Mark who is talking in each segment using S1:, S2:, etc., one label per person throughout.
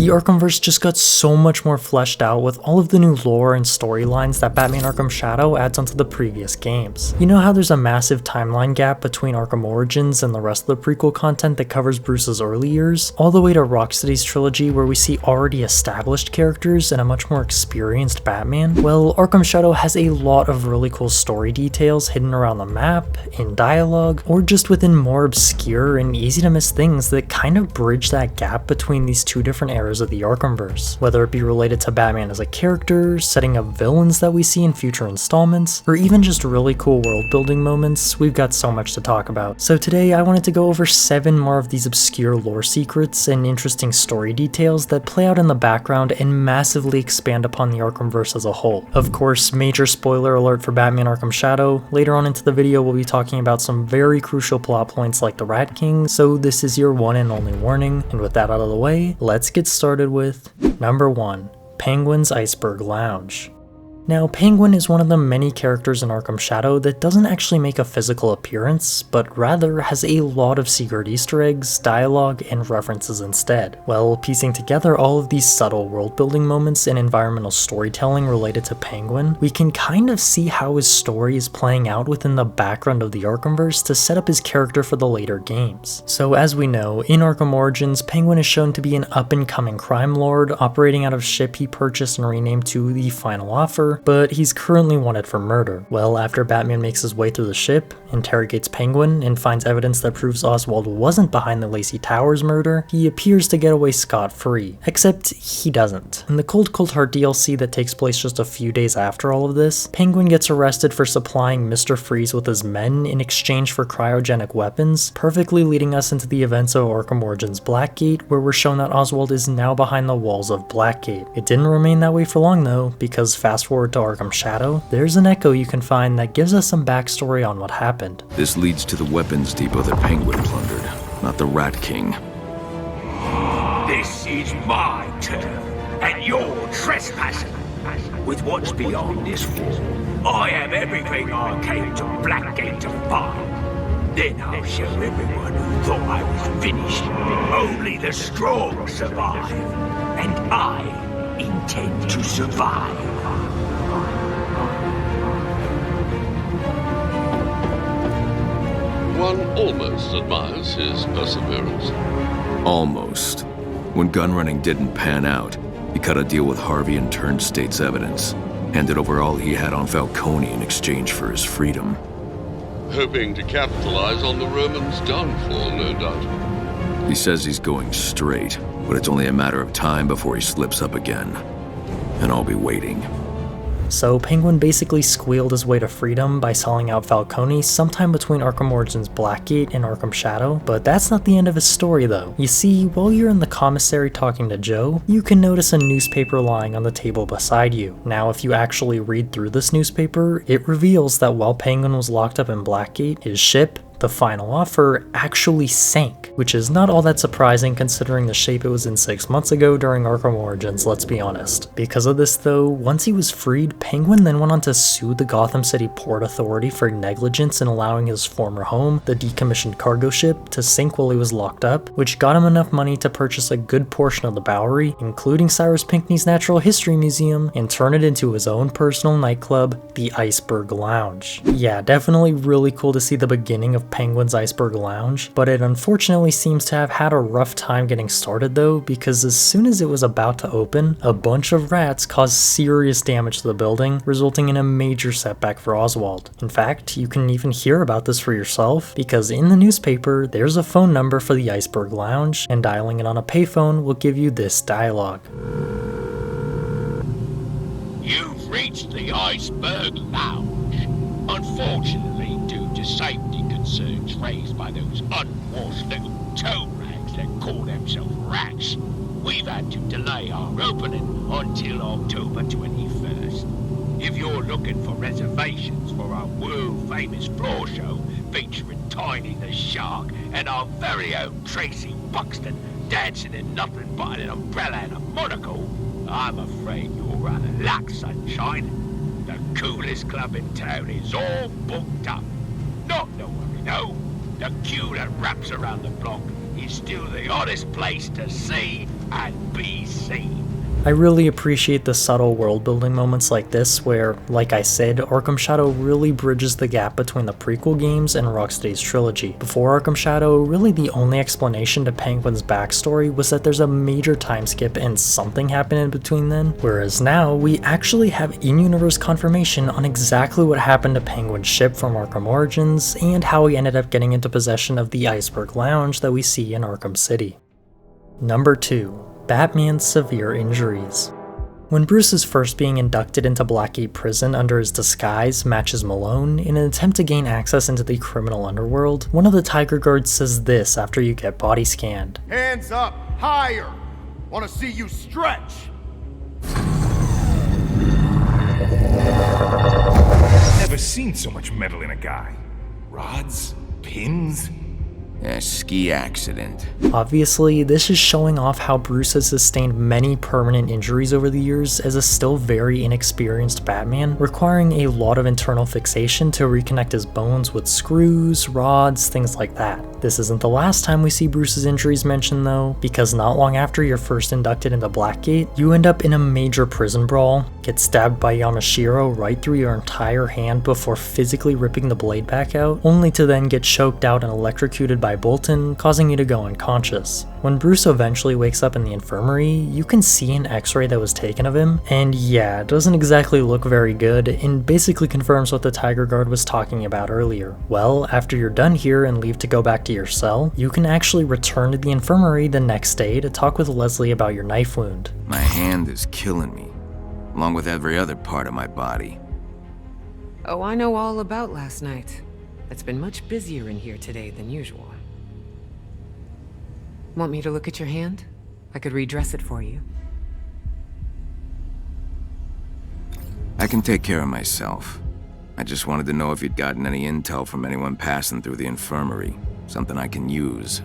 S1: The Arkhamverse just got so much more fleshed out with all of the new lore and storylines that Batman Arkham Shadow adds onto the previous games. You know how there's a massive timeline gap between Arkham Origins and the rest of the prequel content that covers Bruce's early years, all the way to Rocksteady's trilogy where we see already established characters and a much more experienced Batman? Well, Arkham Shadow has a lot of really cool story details hidden around the map, in dialogue, or just within more obscure and easy to miss things that kind of bridge that gap between these two different eras of the Arkhamverse, whether it be related to Batman as a character, setting up villains that we see in future installments, or even just really cool world building moments. We've got so much to talk about. So today I wanted to go over 7 more of these obscure lore secrets and interesting story details that play out in the background and massively expand upon the Arkhamverse as a whole. Of course, major spoiler alert for Batman Arkham Shadow. Later on into the video we'll be talking about some very crucial plot points like the Rat King, so this is your one and only warning. And with that out of the way, let's get started with number 1, Penguin's Iceberg Lounge. Now, Penguin is one of the many characters in Arkham Shadow that doesn't actually make a physical appearance, but rather has a lot of secret Easter eggs, dialogue, and references instead. Well, piecing together all of these subtle world-building moments and environmental storytelling related to Penguin, we can kind of see how his story is playing out within the background of the Arkhamverse to set up his character for the later games. So as we know, in Arkham Origins, Penguin is shown to be an up-and-coming crime lord operating out of a ship he purchased and renamed to the Final Offer, but he's currently wanted for murder. Well, after Batman makes his way through the ship, interrogates Penguin, and finds evidence that proves Oswald wasn't behind the Lacey Towers murder, he appears to get away scot-free. Except he doesn't. In the Cold Heart DLC that takes place just a few days after all of this, Penguin gets arrested for supplying Mr. Freeze with his men in exchange for cryogenic weapons, perfectly leading us into the events of Arkham Origins Blackgate, where we're shown that Oswald is now behind the walls of Blackgate. It didn't remain that way for long though, because fast forward to Arkham Shadow, there's an echo you can find that gives us some backstory on what happened.
S2: This leads to the weapons depot that Penguin plundered, not the Rat King.
S3: This is my turn, and you're trespassing. With what's beyond this wall, I have everything I came to Blackgate to find. Then I'll show everyone who thought I was finished. Only the strong survive, and I intend to survive.
S4: One almost admires his perseverance.
S2: Almost. When gunrunning didn't pan out, he cut a deal with Harvey and turned state's evidence. Handed over all he had on Falcone in exchange for his freedom.
S4: Hoping to capitalize on the Romans' downfall, no doubt.
S2: He says he's going straight, but it's only a matter of time before he slips up again. And I'll be waiting.
S1: So Penguin basically squealed his way to freedom by selling out Falcone sometime between Arkham Origins Blackgate and Arkham Shadow, but that's not the end of his story though. You see, while you're in the commissary talking to Joe, you can notice a newspaper lying on the table beside you. Now if you actually read through this newspaper, it reveals that while Penguin was locked up in Blackgate, his ship, the Final Offer, actually sank, which is not all that surprising considering the shape it was in 6 months ago during Arkham Origins, let's be honest. Because of this though, once he was freed, Penguin then went on to sue the Gotham City Port Authority for negligence in allowing his former home, the decommissioned cargo ship, to sink while he was locked up, which got him enough money to purchase a good portion of the Bowery, including Cyrus Pinckney's Natural History Museum, and turn it into his own personal nightclub, the Iceberg Lounge. Yeah, definitely really cool to see the beginning of Penguin's Iceberg Lounge, but it unfortunately seems to have had a rough time getting started though, because as soon as it was about to open, a bunch of rats caused serious damage to the building, resulting in a major setback for Oswald. In fact, you can even hear about this for yourself, because in the newspaper, there's a phone number for the Iceberg Lounge, and dialing it on a payphone will give you this dialogue.
S3: You've reached the Iceberg Lounge. Unfortunately, due to safety concerns raised by those unwashed little toe rags that call themselves rats, we've had to delay our opening until October 21st. If you're looking for reservations for our world-famous floor show featuring Tiny the Shark and our very own Tracy Buxton dancing in nothing but an umbrella and a monocle, I'm afraid you're out of luck, sunshine. The coolest club in town is all booked up. Not no worry, no. The queue that wraps around the block is still the hottest place to see and be scene.
S1: I really appreciate the subtle world-building moments like this where, like I said, Arkham Shadow really bridges the gap between the prequel games and Rocksteady's trilogy. Before Arkham Shadow, really the only explanation to Penguin's backstory was that there's a major time skip and something happened in between then, whereas now we actually have in-universe confirmation on exactly what happened to Penguin's ship from Arkham Origins and how he ended up getting into possession of the Iceberg Lounge that we see in Arkham City. Number 2. Batman's severe injuries. When Bruce is first being inducted into Blackgate Prison under his disguise, Matches Malone, in an attempt to gain access into the criminal underworld, one of the Tiger Guards says this after you get body scanned.
S5: Hands up, higher! Wanna see you stretch!
S6: Never seen so much metal in a guy. Rods, pins.
S7: A ski accident.
S1: Obviously, this is showing off how Bruce has sustained many permanent injuries over the years as a still very inexperienced Batman, requiring a lot of internal fixation to reconnect his bones with screws, rods, things like that. This isn't the last time we see Bruce's injuries mentioned though, because not long after you're first inducted into Blackgate, you end up in a major prison brawl, get stabbed by Yamashiro right through your entire hand before physically ripping the blade back out, only to then get choked out and electrocuted by Bolton, causing you to go unconscious. When Bruce eventually wakes up in the infirmary, you can see an x-ray that was taken of him, and yeah, it doesn't exactly look very good, and basically confirms what the Tiger Guard was talking about earlier. Well, after you're done here and leave to go back to your cell, you can actually return to the infirmary the next day to talk with Leslie about your knife wound.
S7: My hand is killing me, along with every other part of my body.
S8: Oh, I know all about last night. It's been much busier in here today than usual. Want me to look at your hand? I could redress it for you.
S7: I can take care of myself. I just wanted to know if you'd gotten any intel from anyone passing through the infirmary. Something I can use.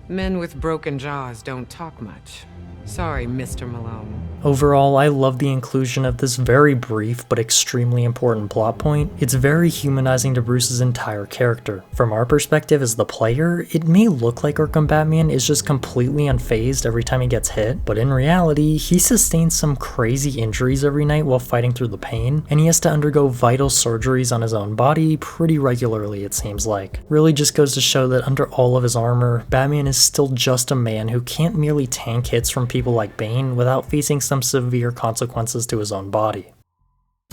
S8: Men with broken jaws don't talk much. Sorry, Mr. Malone.
S1: Overall, I love the inclusion of this very brief but extremely important plot point. It's very humanizing to Bruce's entire character. From our perspective as the player, it may look like Arkham Batman is just completely unfazed every time he gets hit, but in reality, he sustains some crazy injuries every night while fighting through the pain, and he has to undergo vital surgeries on his own body pretty regularly, it seems like. Really just goes to show that under all of his armor, Batman is still just a man who can't merely tank hits from people like Bane without facing some severe consequences to his own body.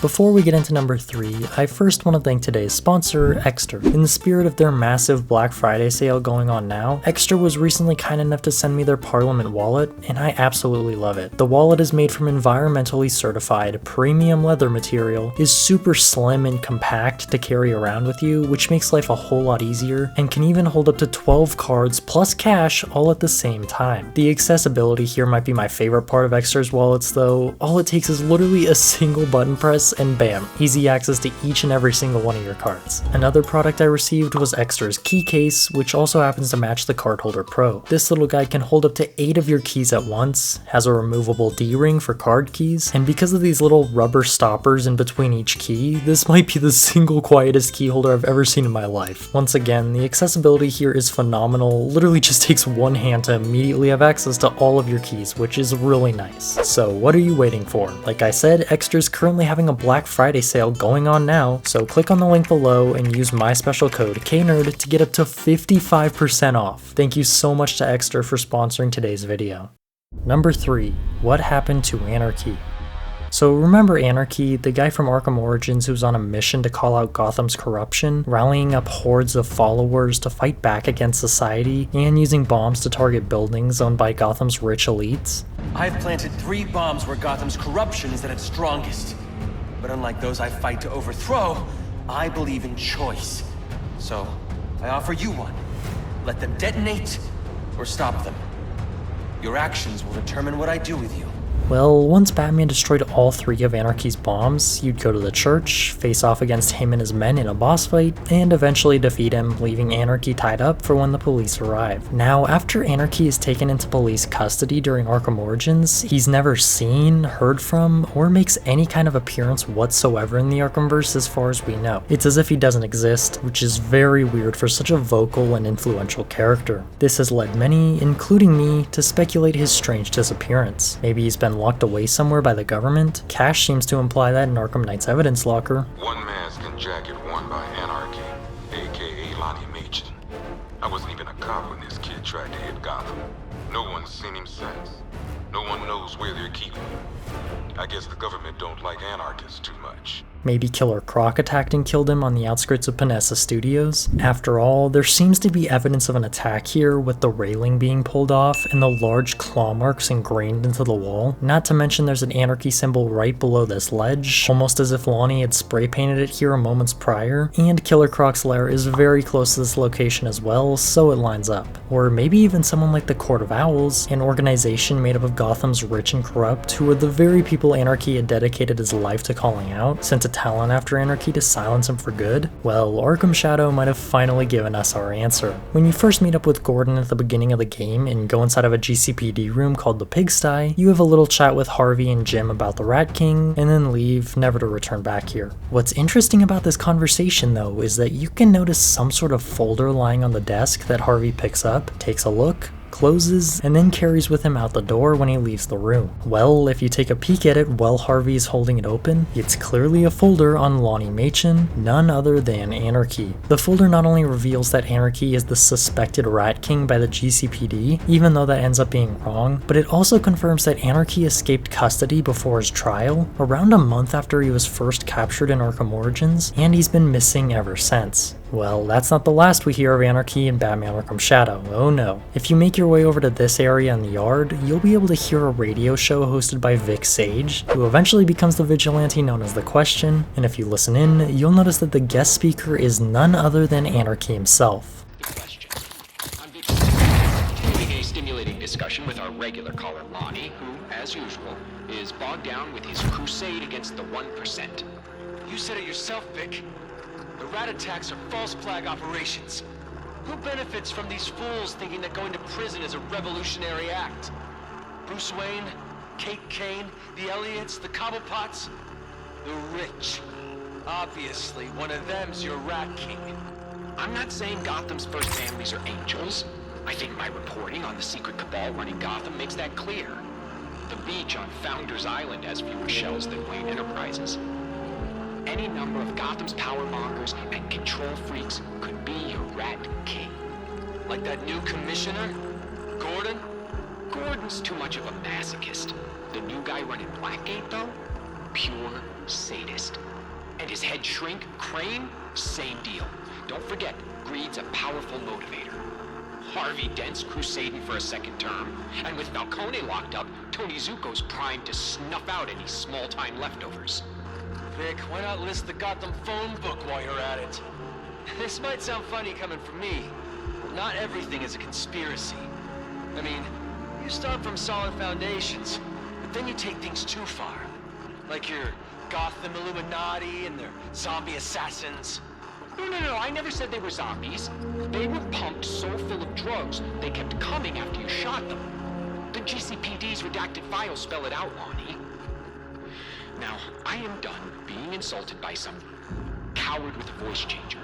S1: Before we get into number 3, I first want to thank today's sponsor, Ekster. In the spirit of their massive Black Friday sale going on now, Ekster was recently kind enough to send me their Parliament wallet, and I absolutely love it. The wallet is made from environmentally certified, premium leather material, is super slim and compact to carry around with you, which makes life a whole lot easier, and can even hold up to 12 cards plus cash all at the same time. The accessibility here might be my favorite part of Ekster's wallets though. All it takes is literally a single button press and bam, easy access to each and every single one of your cards. Another product I received was Ekster's key case, which also happens to match the Cardholder Pro. This little guy can hold up to 8 of your keys at once, has a removable D-ring for card keys, and because of these little rubber stoppers in between each key, this might be the single quietest key holder I've ever seen in my life. Once again, the accessibility here is phenomenal, literally just takes one hand to immediately have access to all of your keys, which is really nice. So what are you waiting for? Like I said, Ekster's currently having a Black Friday sale going on now, so click on the link below and use my special code KNERD to get up to 55% off. Thank you so much to Ekster for sponsoring today's video. Number 3, what happened to Anarky? So remember Anarky, the guy from Arkham Origins who's on a mission to call out Gotham's corruption, rallying up hordes of followers to fight back against society, and using bombs to target buildings owned by Gotham's rich elites?
S9: I've planted 3 bombs where Gotham's corruption is at its strongest. But unlike those I fight to overthrow, I believe in choice. So, I offer you one. Let them detonate, or stop them. Your actions will determine what I do with you.
S1: Well, once Batman destroyed all 3 of Anarky's bombs, you'd go to the church, face off against him and his men in a boss fight, and eventually defeat him, leaving Anarky tied up for when the police arrive. Now, after Anarky is taken into police custody during Arkham Origins, he's never seen, heard from, or makes any kind of appearance whatsoever in the Arkhamverse as far as we know. It's as if he doesn't exist, which is very weird for such a vocal and influential character. This has led many, including me, to speculate his strange disappearance. Maybe he's been locked away somewhere by the government. Cash seems to imply that in Arkham Knight's evidence locker.
S10: One mask jacket worn by Anarky, aka Lonnie Machin. I wasn't even a cop when this kid tried to hit Gotham. No one's seen him since. No one knows where they're keeping him. I guess the government don't like anarchists too much.
S1: Maybe Killer Croc attacked and killed him on the outskirts of Panessa Studios. After all, there seems to be evidence of an attack here, with the railing being pulled off and the large claw marks ingrained into the wall. Not to mention there's an Anarky symbol right below this ledge, almost as if Lonnie had spray painted it here moments prior. And Killer Croc's lair is very close to this location as well, so it lines up. Or maybe even someone like the Court of Owls, an organization made up of Gotham's rich and corrupt, who are the very people Anarky had dedicated his life to calling out, sent a talent after Anarky to silence him for good? Well, Arkham Shadow might have finally given us our answer. When you first meet up with Gordon at the beginning of the game and go inside of a GCPD room called the Pigsty, you have a little chat with Harvey and Jim about the Rat King, and then leave, never to return back here. What's interesting about this conversation though is that you can notice some sort of folder lying on the desk that Harvey picks up, takes a look, closes, and then carries with him out the door when he leaves the room. Well, if you take a peek at it while Harvey's holding it open, it's clearly a folder on Lonnie Machin, none other than Anarky. The folder not only reveals that Anarky is the suspected Rat King by the GCPD, even though that ends up being wrong, but it also confirms that Anarky escaped custody before his trial, around a month after he was first captured in Arkham Origins, and he's been missing ever since. Well, that's not the last we hear of Anarky in Batman Arkham Shadow, oh no. If you make your way over to this area in the yard, you'll be able to hear a radio show hosted by Vic Sage, who eventually becomes the vigilante known as The Question, and if you listen in, you'll notice that the guest speaker is none other than Anarky himself.
S11: I'm Vic Sage, continuing a stimulating discussion with our regular caller Lonnie, who, as usual, is bogged down with his crusade against the 1%.
S9: You said it yourself, Vic. The rat attacks are false flag operations. Who benefits from these fools thinking that going to prison is a revolutionary act? Bruce Wayne, Kate Kane, the Elliots, the Cobblepots? The rich. Obviously, one of them's your Rat King.
S11: I'm not saying Gotham's first families are angels. I think my reporting on the secret cabal running Gotham makes that clear. The beach on Founders Island has fewer shells than Wayne Enterprises. Any number of Gotham's power mongers and control freaks could be your Rat King.
S9: Like that new commissioner? Gordon?
S11: Gordon's too much of a masochist. The new guy running Blackgate, though? Pure sadist. And his head shrink, Crane? Same deal. Don't forget, greed's a powerful motivator. Harvey Dent's crusading for a second term, and with Falcone locked up, Tony Zuko's primed to snuff out any small-time leftovers.
S9: Vic, why not list the Gotham phone book while you're at it? This might sound funny coming from me, but not everything is a conspiracy. I mean, you start from solid foundations, but then you take things too far. Like your Gotham Illuminati and their zombie assassins.
S11: No, I never said they were zombies. They were pumped so full of drugs, they kept coming after you shot them. The GCPD's redacted files spell it out, Lonnie. Now, I am done being insulted by some coward with a voice changer.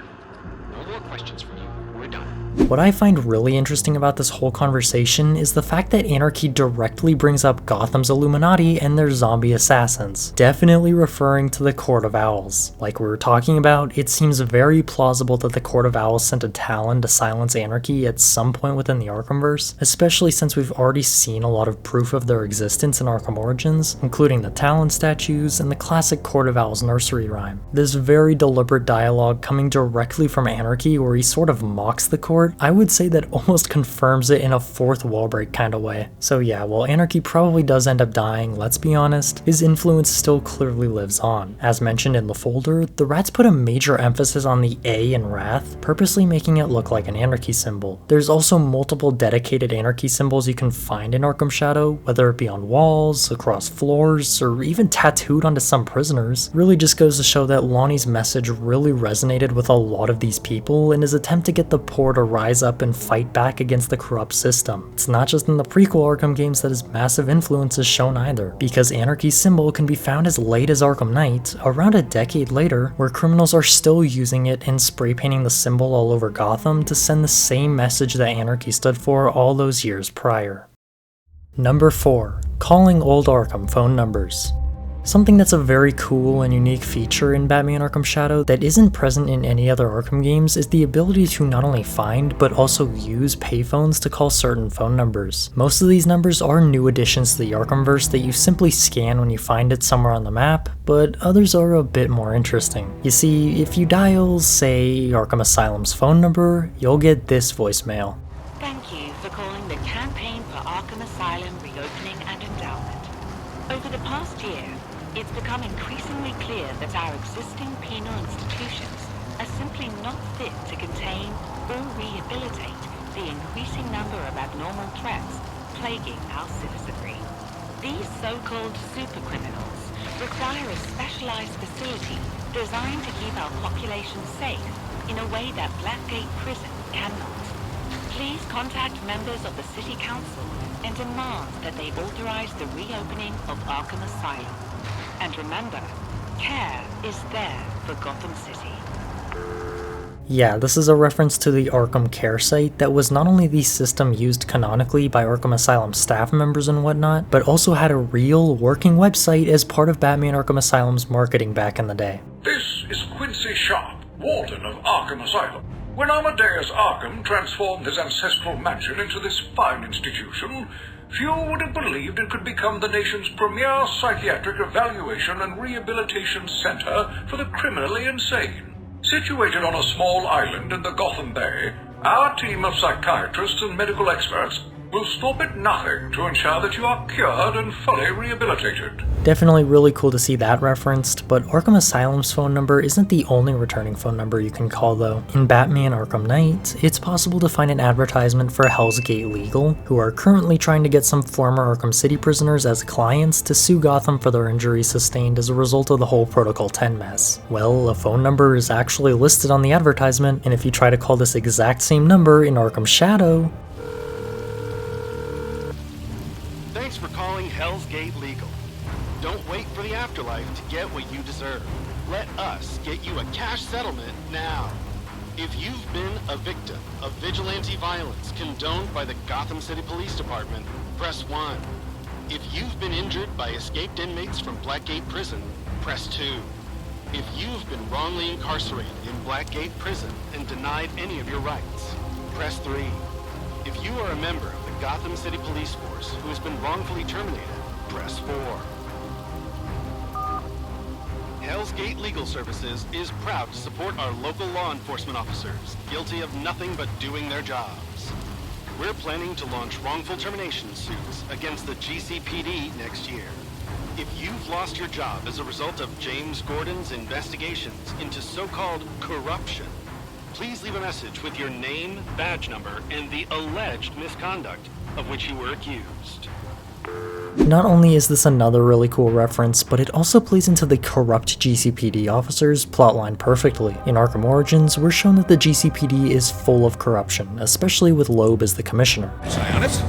S11: No more questions from you. We're done.
S1: What I find really interesting about this whole conversation is the fact that Anarky directly brings up Gotham's Illuminati and their zombie assassins, definitely referring to the Court of Owls. Like we were talking about, it seems very plausible that the Court of Owls sent a Talon to silence Anarky at some point within the Arkhamverse, especially since we've already seen a lot of proof of their existence in Arkham Origins, including the Talon statues and the classic Court of Owls nursery rhyme. This very deliberate dialogue coming directly from Anarky where he sort of mocks mocks the court, I would say that almost confirms it in a fourth wall break kind of way. So yeah, while Anarky probably does end up dying, let's be honest, his influence still clearly lives on. As mentioned in the folder, the rats put a major emphasis on the A in Wrath, purposely making it look like an Anarky symbol. There's also multiple dedicated Anarky symbols you can find in Arkham Shadow, whether it be on walls, across floors, or even tattooed onto some prisoners. Really just goes to show that Lonnie's message really resonated with a lot of these people in his attempt to get the poor to rise up and fight back against the corrupt system. It's not just in the prequel Arkham games that his massive influence is shown either, because Anarky's symbol can be found as late as Arkham Knight, around a decade later, where criminals are still using it and spray painting the symbol all over Gotham to send the same message that Anarky stood for all those years prior. Number 4. Calling old Arkham phone numbers. Something that's a very cool and unique feature in Batman Arkham Shadow that isn't present in any other Arkham games is the ability to not only find, but also use payphones to call certain phone numbers. Most of these numbers are new additions to the Arkhamverse that you simply scan when you find it somewhere on the map, but others are a bit more interesting. You see, if you dial, say, Arkham Asylum's phone number, you'll get this voicemail.
S12: Thank you for calling the Campaign for Arkham Asylum Reopening and Endowment. Over the past year, it's become increasingly clear that our existing penal institutions are simply not fit to contain or rehabilitate the increasing number of abnormal threats plaguing our citizenry. These so-called supercriminals require a specialized facility designed to keep our population safe in a way that Blackgate Prison cannot. Please contact members of the City Council and demand that they authorize the reopening of Arkham Asylum. And remember, care is there for Gotham City.
S1: Yeah, this is a reference to the Arkham Care site that was not only the system used canonically by Arkham Asylum staff members and whatnot, but also had a real working website as part of Batman Arkham Asylum's marketing back in the day.
S13: This is Quincy Sharp, Warden of Arkham Asylum. When Amadeus Arkham transformed his ancestral mansion into this fine institution, few would have believed it could become the nation's premier psychiatric evaluation and rehabilitation center for the criminally insane. Situated on a small island in the Gotham Bay, our team of psychiatrists and medical experts will stop at nothing to ensure that you are cured and fully rehabilitated.
S1: Definitely really cool to see that referenced, but Arkham Asylum's phone number isn't the only returning phone number you can call though. In Batman Arkham Knight, it's possible to find an advertisement for Hell's Gate Legal, who are currently trying to get some former Arkham City prisoners as clients to sue Gotham for their injuries sustained as a result of the whole Protocol 10 mess. Well, a phone number is actually listed on the advertisement, and if you try to call this exact same number in Arkham Shadow,
S14: Thanks for calling Hell's Gate Legal. Don't wait for the afterlife to get what you deserve. Let us get you a cash settlement now. If you've been a victim of vigilante violence condoned by the Gotham City Police Department, press 1. If you've been injured by escaped inmates from Blackgate Prison, press 2. If you've been wrongly incarcerated in Blackgate Prison and denied any of your rights, press 3. If you are a member of the Gotham City Police Force who has been wrongfully terminated, press 4. Hell's Gate Legal Services is proud to support our local law enforcement officers, guilty of nothing but doing their jobs. We're planning to launch wrongful termination suits against the GCPD next year. If you've lost your job as a result of James Gordon's investigations into so-called corruption, please leave a message with your name, badge number, and the alleged misconduct of which you were accused.
S1: Not only is this another really cool reference, but it also plays into the corrupt GCPD officers plotline perfectly. In Arkham Origins, we're shown that the GCPD is full of corruption, especially with Loeb as the commissioner.
S5: Sionis?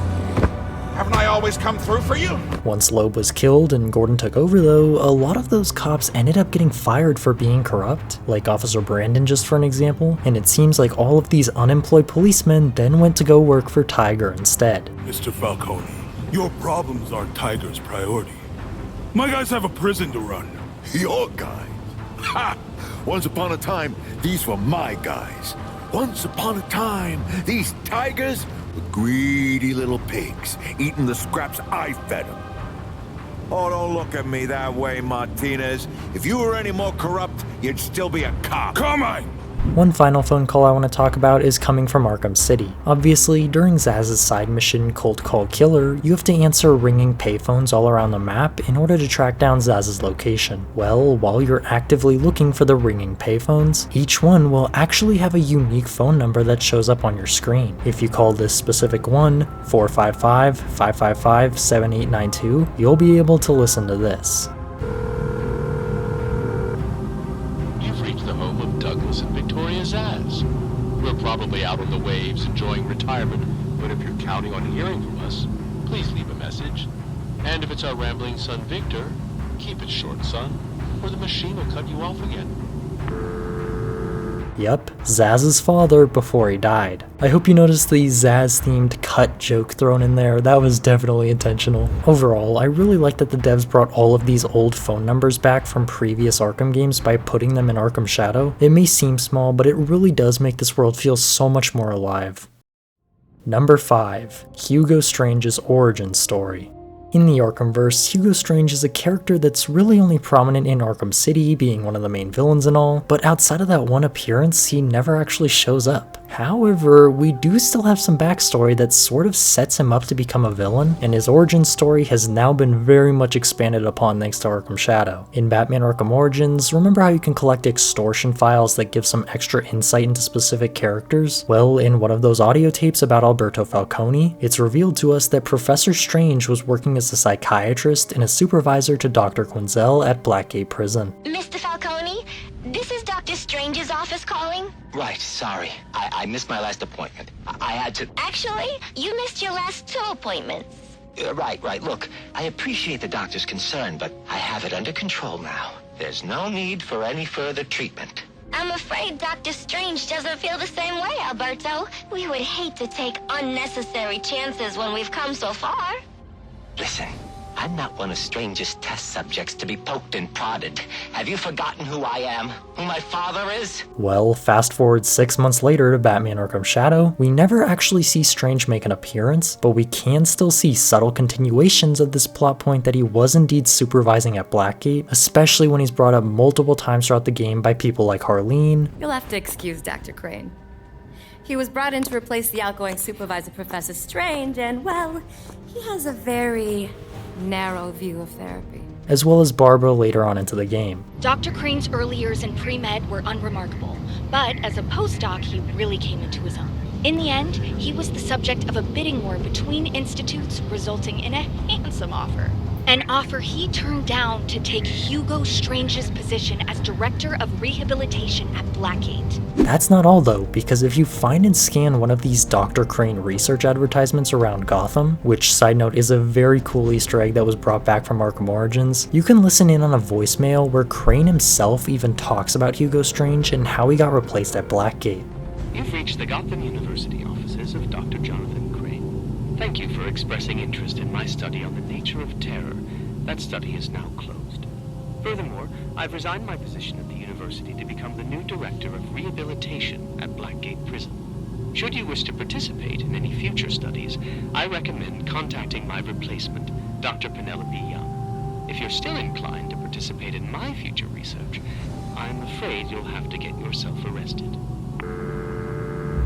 S5: Haven't I always come through for you?
S1: Once Loeb was killed and Gordon took over though, a lot of those cops ended up getting fired for being corrupt, like Officer Brandon just for an example, and it seems like all of these unemployed policemen then went to go work for Tiger instead.
S15: Mr. Falcone, your problems are Tiger's priority. My guys have a prison to run.
S16: Your guys? Ha! Once upon a time, these were my guys. Once upon a time, these tigers were greedy little pigs, eating the scraps I fed them. Oh, don't look at me that way, Martinez. If you were any more corrupt, you'd still be a cop.
S15: Carmine!
S1: One final phone call I want to talk about is coming from Arkham City. Obviously, during Zaz's side mission, Cold Call Killer, you have to answer ringing payphones all around the map in order to track down Zaz's location. Well, while you're actively looking for the ringing payphones, each one will actually have a unique phone number that shows up on your screen. If you call this specific one, 455-555-7892, you'll be able to listen to this.
S3: Zaz. We're probably out on the waves enjoying retirement, but if you're counting on hearing from us, please leave a message. And if it's our rambling son Victor, keep it short, son, or the machine will cut you off again.
S1: Yep, Zaz's father before he died. I hope you noticed the Zaz-themed cut joke thrown in there. That was definitely intentional. Overall, I really like that the devs brought all of these old phone numbers back from previous Arkham games by putting them in Arkham Shadow. It may seem small, but it really does make this world feel so much more alive. Number 5. Hugo Strange's origin story. In the Arkhamverse, Hugo Strange is a character that's really only prominent in Arkham City, being one of the main villains and all, but outside of that one appearance, he never actually shows up. However, we do still have some backstory that sort of sets him up to become a villain, and his origin story has now been very much expanded upon thanks to Arkham Shadow. In Batman Arkham Origins, remember how you can collect extortion files that give some extra insight into specific characters? Well, in one of those audio tapes about Alberto Falcone, it's revealed to us that Professor Strange was working as a psychiatrist and a supervisor to Dr. Quinzel at Blackgate Prison.
S17: Mr. Falcone, this is Dr. Strange's office calling.
S11: Right, sorry. I missed my last appointment. I had to...
S17: Actually, you missed your last 2 appointments.
S11: Right. Look, I appreciate the doctor's concern, but I have it under control now. There's no need for any further treatment.
S17: I'm afraid Dr. Strange doesn't feel the same way, Alberto. We would hate to take unnecessary chances when we've come so far.
S11: Listen, I'm not one of Strange's test subjects to be poked and prodded. Have you forgotten who I am? Who my father is?
S1: Well, fast forward 6 months later to Batman Arkham Shadow, we never actually see Strange make an appearance, but we can still see subtle continuations of this plot point that he was indeed supervising at Blackgate, especially when he's brought up multiple times throughout the game by people like Harleen.
S18: You'll have to excuse Dr. Crane. He was brought in to replace the outgoing supervisor, Professor Strange, and, well, he has a very narrow view of therapy.
S1: As well as Barbara later on into the game.
S19: Dr. Crane's early years in pre-med were unremarkable, but as a postdoc, he really came into his own. In the end, he was the subject of a bidding war between institutes, resulting in a handsome offer. An offer he turned down to take Hugo Strange's position as Director of Rehabilitation at Blackgate.
S1: That's not all though, because if you find and scan one of these Dr. Crane research advertisements around Gotham, which side note is a very cool Easter egg that was brought back from Arkham Origins, you can listen in on a voicemail where Crane himself even talks about Hugo Strange and how he got replaced at Blackgate.
S20: You've reached the Gotham University offices of Dr. Jonathan Crane. Thank you for expressing interest in my study on the nature of terror. That study is now closed. Furthermore, I've resigned my position at the university to become the new director of rehabilitation at Blackgate Prison. Should you wish to participate in any future studies, I recommend contacting my replacement, Dr. Penelope Young. If you're still inclined to participate in my future research, I'm afraid you'll have to get yourself arrested.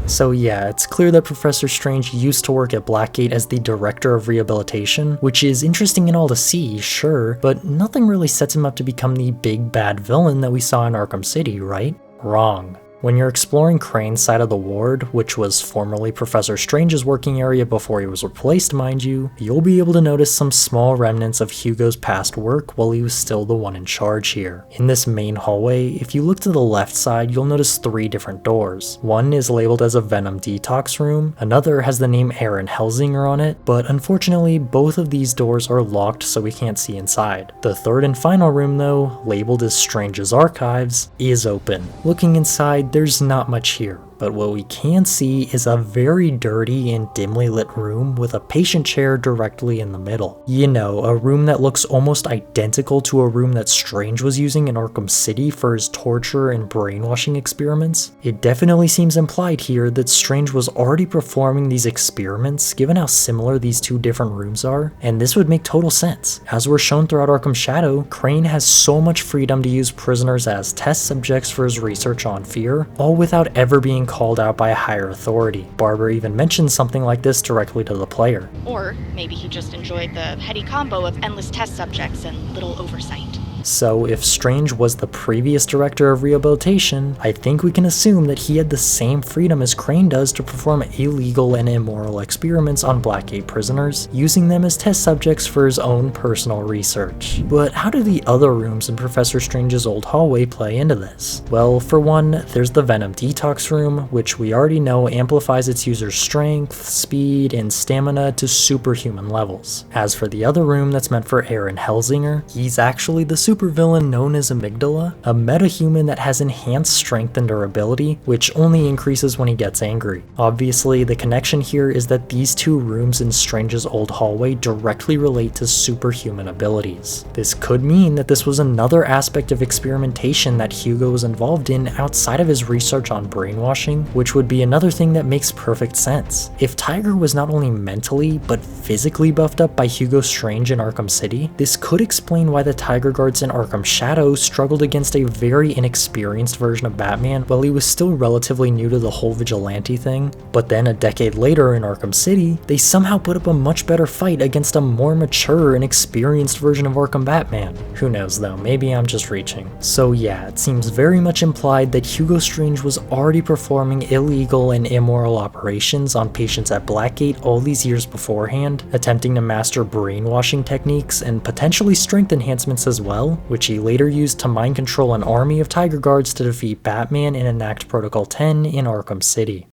S1: So yeah, it's clear that Professor Strange used to work at Blackgate as the Director of Rehabilitation, which is interesting and all to see, sure, but nothing really sets him up to become the big bad villain that we saw in Arkham City, right? Wrong. When you're exploring Crane's side of the ward, which was formerly Professor Strange's working area before he was replaced, mind you, you'll be able to notice some small remnants of Hugo's past work while he was still the one in charge here. In this main hallway, if you look to the left side, you'll notice 3 different doors. One is labeled as a Venom detox room, another has the name Aaron Helsinger on it, but unfortunately both of these doors are locked so we can't see inside. The third and final room though, labeled as Strange's Archives, is open. Looking inside, there's not much here. but what we can see is a very dirty and dimly lit room with a patient chair directly in the middle. You know, a room that looks almost identical to a room that Strange was using in Arkham City for his torture and brainwashing experiments. It definitely seems implied here that Strange was already performing these experiments given how similar these two different rooms are, and this would make total sense. As we're shown throughout Arkham Shadow, Crane has so much freedom to use prisoners as test subjects for his research on fear, all without ever being called out by a higher authority. Barbara even mentions something like this directly to the player.
S19: Or maybe he just enjoyed the heady combo of endless test subjects and little oversight.
S1: So if Strange was the previous director of rehabilitation, I think we can assume that he had the same freedom as Crane does to perform illegal and immoral experiments on Blackgate prisoners, using them as test subjects for his own personal research. But how do the other rooms in Professor Strange's old hallway play into this? Well, for one, there's the Venom Detox Room, which we already know amplifies its user's strength, speed, and stamina to superhuman levels. As for the other room that's meant for Aaron Helsinger, he's actually the supervillain known as Amygdala, a metahuman that has enhanced strength and durability, which only increases when he gets angry. Obviously, the connection here is that these two rooms in Strange's old hallway directly relate to superhuman abilities. This could mean that this was another aspect of experimentation that Hugo was involved in outside of his research on brainwashing, which would be another thing that makes perfect sense. If Tiger was not only mentally, but physically buffed up by Hugo Strange in Arkham City, this could explain why the Tiger Guards in Arkham Shadow struggled against a very inexperienced version of Batman while he was still relatively new to the whole vigilante thing. But then a decade later in Arkham City, they somehow put up a much better fight against a more mature and experienced version of Arkham Batman. Who knows though, maybe I'm just reaching. So yeah, it seems very much implied that Hugo Strange was already performing illegal and immoral operations on patients at Blackgate all these years beforehand, attempting to master brainwashing techniques and potentially strength enhancements as well, which he later used to mind control an army of Tiger Guards to defeat Batman and enact Protocol 10 in Arkham City.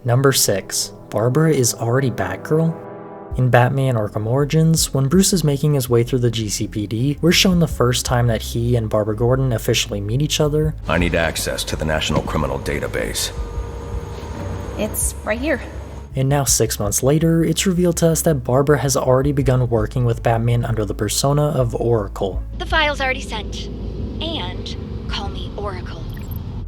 S1: Number 6. Barbara is already Batgirl? In Batman Arkham Origins, when Bruce is making his way through the GCPD, we're shown the first time that he and Barbara Gordon officially meet each other.
S7: I need access to the National Criminal Database.
S21: It's right here.
S1: And now 6 months later, it's revealed to us that Barbara has already begun working with Batman under the persona of Oracle.
S19: The file's already sent. And call me Oracle.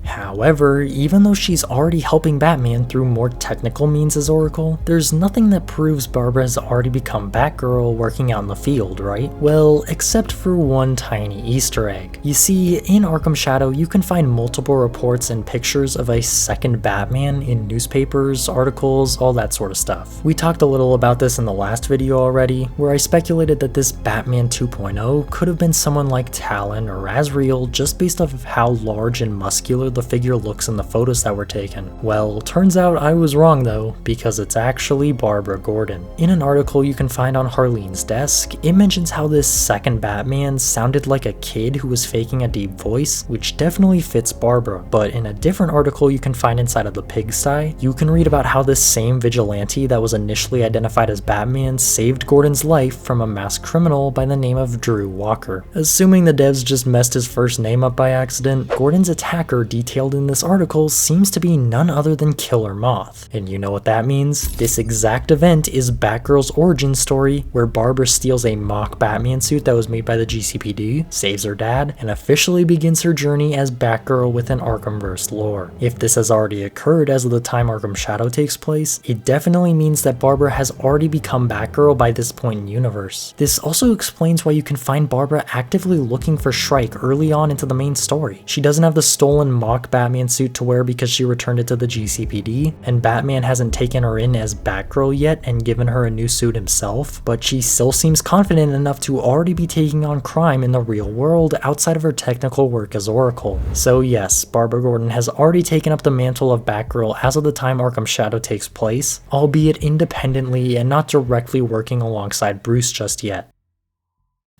S1: However, even though she's already helping Batman through more technical means as Oracle, there's nothing that proves Barbara has already become Batgirl working out in the field, right? Well, except for one tiny Easter egg. You see, in Arkham Shadow, you can find multiple reports and pictures of a second Batman in newspapers, articles, all that sort of stuff. We talked a little about this in the last video already, where I speculated that this Batman 2.0 could have been someone like Talon or Azrael just based off of how large and muscular the figure looks in the photos that were taken. Well, turns out I was wrong though, because it's actually Barbara Gordon. In an article you can find on Harleen's desk, it mentions how this second Batman sounded like a kid who was faking a deep voice, which definitely fits Barbara. But in a different article you can find inside of the pigsty, you can read about how this same vigilante that was initially identified as Batman saved Gordon's life from a masked criminal by the name of Drew Walker. Assuming the devs just messed his first name up by accident, Gordon's attacker detailed in this article seems to be none other than Killer Moth. And you know what that means? This exact event is Batgirl's origin story, where Barbara steals a mock Batman suit that was made by the GCPD, saves her dad, and officially begins her journey as Batgirl within Arkhamverse lore. If this has already occurred as of the time Arkham Shadow takes place, it definitely means that Barbara has already become Batgirl by this point in universe. This also explains why you can find Barbara actively looking for Shrike early on into the main story. She doesn't have the stolen mock Batman suit to wear because she returned it to the GCPD, and Batman hasn't taken her in as Batgirl yet and given her a new suit himself, but she still seems confident enough to already be taking on crime in the real world outside of her technical work as Oracle. So yes, Barbara Gordon has already taken up the mantle of Batgirl as of the time Arkham Shadow takes place, albeit independently and not directly working alongside Bruce just yet.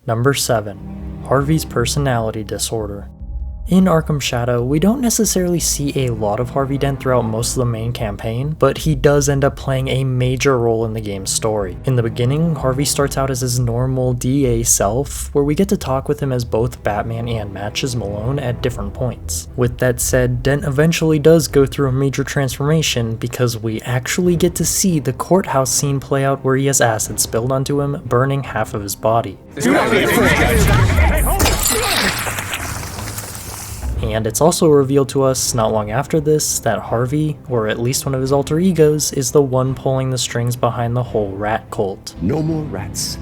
S1: Number 7. Harvey's personality disorder. In Arkham Shadow, we don't necessarily see a lot of Harvey Dent throughout most of the main campaign, but he does end up playing a major role in the game's story. In the beginning, Harvey starts out as his normal DA self, where we get to talk with him as both Batman and Matches Malone at different points. With that said, Dent eventually does go through a major transformation because we actually get to see the courthouse scene play out where he has acid spilled onto him, burning half of his body. And it's also revealed to us not long after this that Harvey, or at least one of his alter egos, is the one pulling the strings behind the whole rat cult.
S4: No more rats.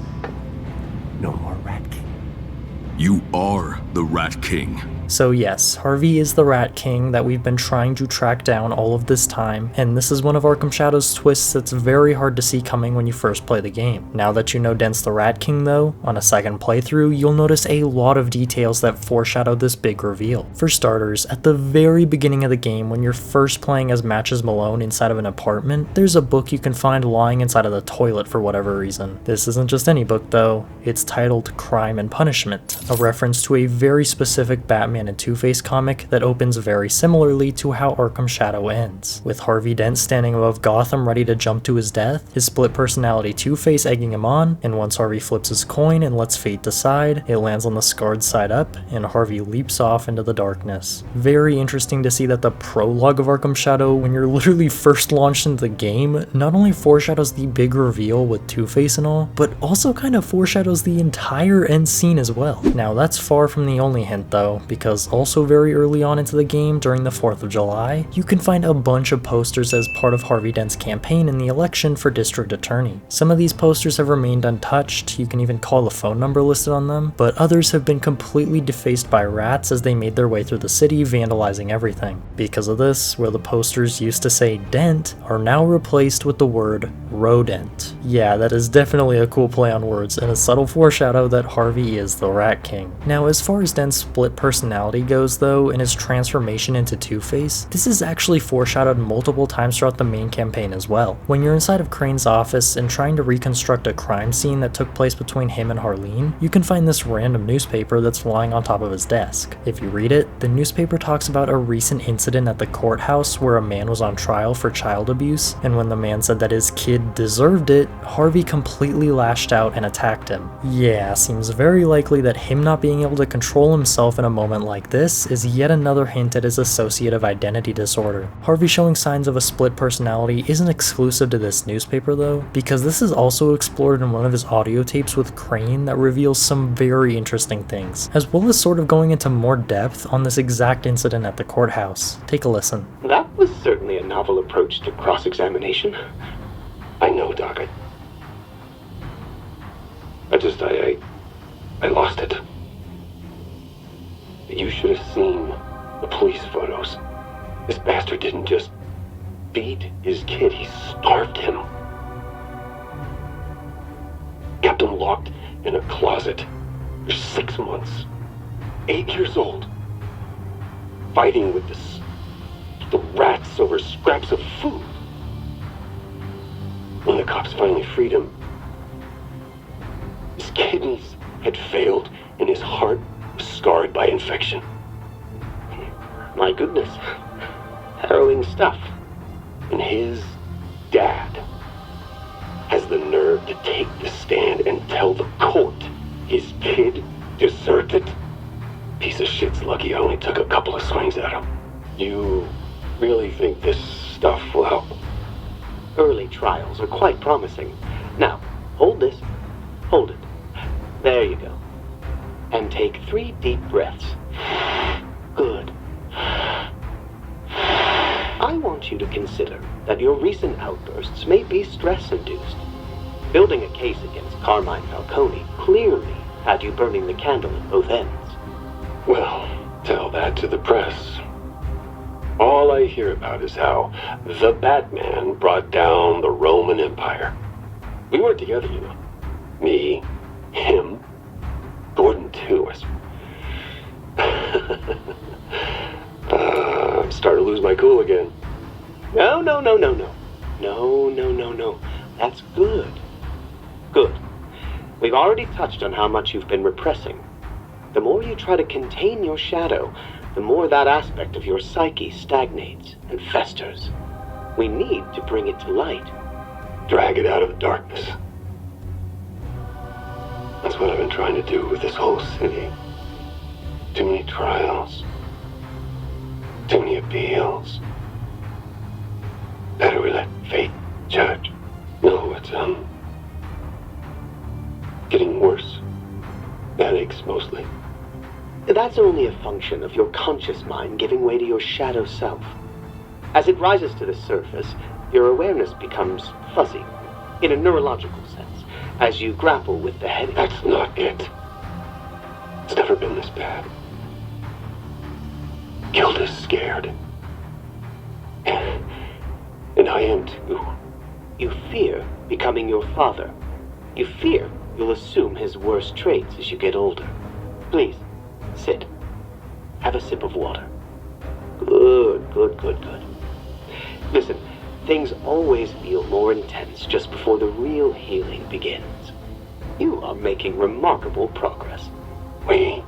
S4: No more Rat King.
S2: You are the Rat King.
S1: So yes, Harvey is the Rat King that we've been trying to track down all of this time, and this is one of Arkham Shadow's twists that's very hard to see coming when you first play the game. Now that you know Dent's the Rat King though, on a second playthrough, you'll notice a lot of details that foreshadow this big reveal. For starters, at the very beginning of the game, when you're first playing as Matches Malone inside of an apartment, there's a book you can find lying inside of the toilet for whatever reason. This isn't just any book though, it's titled Crime and Punishment, a reference to a very specific Batman and Two-Face comic that opens very similarly to how Arkham Shadow ends, with Harvey Dent standing above Gotham ready to jump to his death, his split personality Two-Face egging him on, and once Harvey flips his coin and lets fate decide, it lands on the scarred side up, and Harvey leaps off into the darkness. Very interesting to see that the prologue of Arkham Shadow, when you're literally first launched into the game, not only foreshadows the big reveal with Two-Face and all, but also kind of foreshadows the entire end scene as well. Now that's far from the only hint though, because also very early on into the game, during the 4th of July, you can find a bunch of posters as part of Harvey Dent's campaign in the election for District Attorney. Some of these posters have remained untouched, you can even call the phone number listed on them, but others have been completely defaced by rats as they made their way through the city, vandalizing everything. Because of this, where the posters used to say Dent are now replaced with the word Rodent. Yeah, that is definitely a cool play on words and a subtle foreshadow that Harvey is the Rat King. Now, as far as Dent's split personality goes though, and his transformation into Two-Face, this is actually foreshadowed multiple times throughout the main campaign as well. When you're inside of Crane's office and trying to reconstruct a crime scene that took place between him and Harleen, you can find this random newspaper that's lying on top of his desk. If you read it, the newspaper talks about a recent incident at the courthouse where a man was on trial for child abuse, and when the man said that his kid deserved it, Harvey completely lashed out and attacked him. Yeah, seems very likely that him not being able to control himself in a moment like this is yet another hint at his associative identity disorder. Harvey showing signs of a split personality isn't exclusive to this newspaper though, because this is also explored in one of his audio tapes with Crane that reveals some very interesting things, as well as sort of going into more depth on this exact incident at the courthouse. Take a listen.
S4: That was certainly a novel approach to cross-examination. I know, Doc. I lost it. You should have seen the police photos. This bastard didn't just beat his kid, he starved him. Kept him locked in a closet for 6 months. 8 years old. Fighting with the rats over scraps of food. When the cops finally freed him, his kidneys had failed and his heart was scarred by infection. My goodness, harrowing stuff. And his dad has the nerve to take the stand and tell the court his kid deserved it. Piece of shit's lucky I only took a couple of swings at him. You really think this stuff will help? Early trials are quite promising. Now, hold this. Hold it. There you go. And take 3 deep breaths. Good. I want you to consider that your recent outbursts may be stress-induced. Building a case against Carmine Falcone clearly had you burning the candle at both ends.
S16: Well, tell that to the press. All I hear about is how the Batman brought down the Roman Empire. We weren't together, you know. Me, him, Gordon too. I'm starting to lose my cool again.
S4: No. That's good. Good. We've already touched on how much you've been repressing. The more you try to contain your shadow, the more that aspect of your psyche stagnates and festers. We need to bring it to light.
S6: Drag it out of the darkness. That's what I've been trying to do with this whole city. Too many trials. Too many appeals. Better we let fate judge. No, it's, getting worse. Headaches, mostly.
S4: That's only a function of your conscious mind giving way to your shadow self. As it rises to the surface, your awareness becomes fuzzy, in a neurological sense, as you grapple with the headache.
S6: That's not it. It's never been this bad. Gilda's scared. And I am too.
S4: You fear becoming your father. You fear you'll assume his worst traits as you get older. Please, sit. Have a sip of water. Good. Listen, things always feel more intense just before the real healing begins. You are making remarkable progress.
S6: We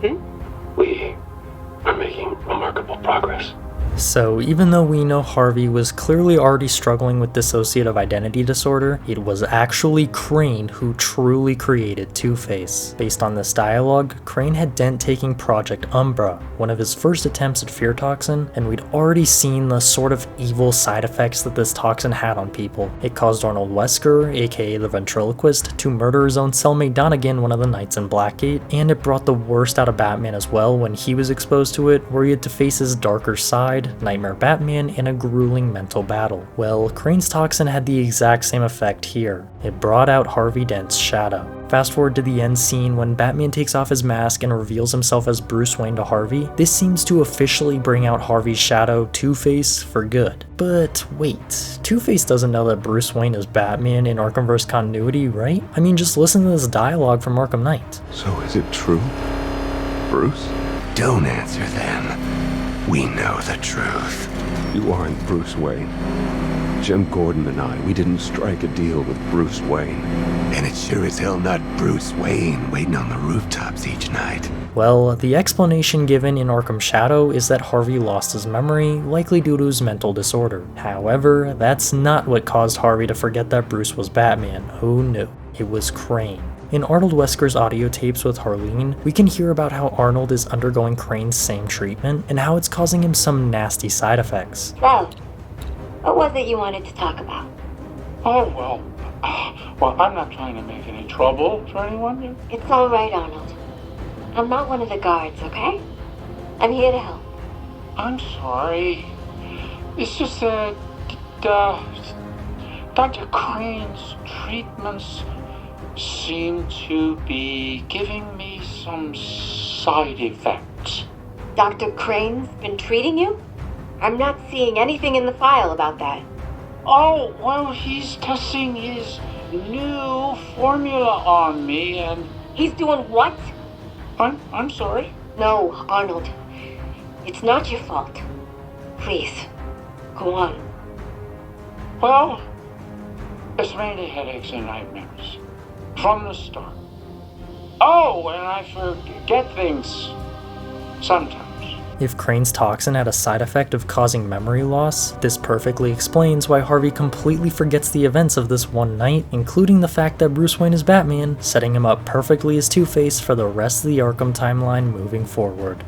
S6: are making remarkable progress.
S1: So even though we know Harvey was clearly already struggling with dissociative identity disorder, it was actually Crane who truly created Two-Face. Based on this dialogue, Crane had Dent taking Project Umbra, one of his first attempts at fear toxin, and we'd already seen the sort of evil side effects that this toxin had on people. It caused Arnold Wesker, aka the ventriloquist, to murder his own cellmate Donegan, one of the Knights in Blackgate, and it brought the worst out of Batman as well when he was exposed to it, where he had to face his darker side, Nightmare Batman, in a grueling mental battle. Well, Crane's toxin had the exact same effect here. It brought out Harvey Dent's shadow. Fast forward to the end scene when Batman takes off his mask and reveals himself as Bruce Wayne to Harvey. This seems to officially bring out Harvey's shadow, Two-Face, for good. But wait, Two-Face doesn't know that Bruce Wayne is Batman in Arkhamverse continuity, right? I mean, just listen to this dialogue from Arkham Knight.
S22: So is it true, Bruce?
S23: Don't answer them. We know the truth.
S22: You aren't Bruce Wayne. Jim Gordon and I, we didn't strike a deal with Bruce Wayne.
S23: And it's sure as hell not Bruce Wayne waiting on the rooftops each night.
S1: Well, the explanation given in Arkham Shadow is that Harvey lost his memory, likely due to his mental disorder. However, that's not what caused Harvey to forget that Bruce was Batman. Who knew? It was Crane. In Arnold Wesker's audio tapes with Harleen, we can hear about how Arnold is undergoing Crane's same treatment and how it's causing him some nasty side effects.
S24: So, what was it you wanted to talk about?
S13: Oh, well, I'm not trying to make any trouble for anyone.
S24: It's all right, Arnold. I'm not one of the guards, okay? I'm here to help.
S13: I'm sorry. It's just that Dr. Crane's treatments seem to be giving me some side effects.
S24: Dr. Crane's been treating you? I'm not seeing anything in the file about that.
S13: Oh, well, he's testing his new formula on me and...
S24: He's doing what?
S13: I'm sorry?
S24: No, Arnold. It's not your fault. Please, go on.
S13: Well, it's mainly headaches and nightmares. From the start. Oh, and I forget things sometimes.
S1: If Crane's toxin had a side effect of causing memory loss, this perfectly explains why Harvey completely forgets the events of this one night, including the fact that Bruce Wayne is Batman, setting him up perfectly as Two-Face for the rest of the Arkham timeline moving forward.